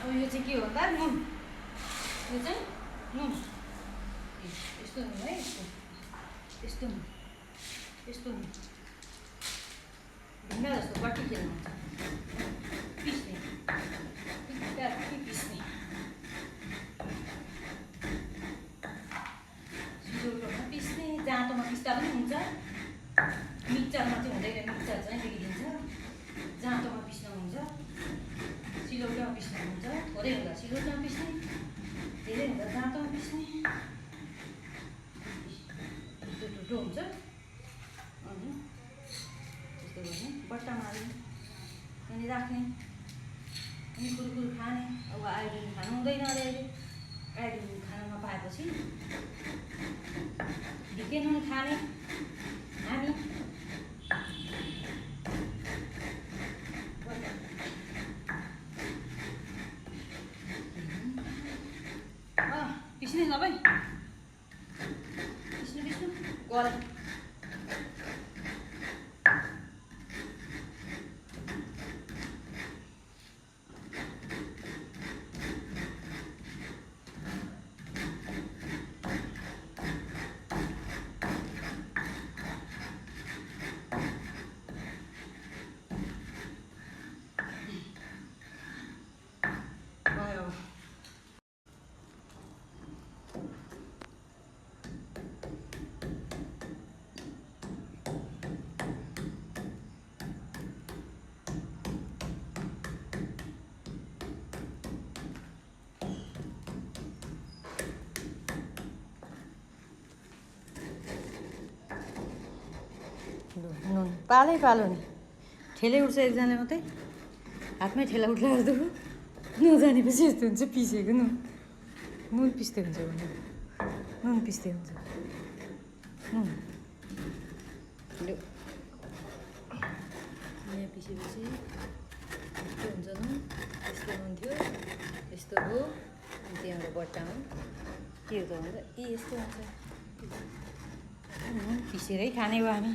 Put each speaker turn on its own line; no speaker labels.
अब यो चाहिँ के हो त नुन यो चाहिँ नुन यस्तो नुन है यस्तो नुन यस्तो नुन ढुङ्गा जस्तो बट्टी खेल्नु हुन्छ पिस्ने पिस्ने सिलौटोमा पिस्ने जाँतोमा पिस्दा पनि हुन्छ मिक्सरमा चाहिँ हुँदैन मिक्सर चाहिँ बिग्रिन्छ जाँतोमा पिस्नु हुन्छ सिलौटोमा पिस्नु हुन्छ थोरै हुँदा सिलौटोमा पिस्ने धेरै हुँदा जाँतोमा पिस्ने टुटो हुन्छ अनि त्यस्तो गर्ने बट्टामा हाल्ने अनि राख्ने अनि कुरकुर खाने अब आयोडिन खानु हुँदैन अरे अहिले आयोडिन खान नपाएपछि ढिके नुन खाने हामी पिस्ने सबै पिस्नु पिस्नु गल नुन पालै पालो नि ठेलै उठ्छ एकजनाले मात्रै हातमै ठेला उठ्ला जस्तो नजानेपछि यस्तो हुन्छ पिसेको नुन पिस्दै हुन्छ नुन पिस्दै हुन्छ यहाँ पिसेपछि यस्तो हुन्छ नुन यस्तो नुन थियो यस्तो हो अनि त्यहाँबाट बट्टामा के हुन्छ भन्दा यस्तो हुन्छ नुन पिसेरै खाने हो हामी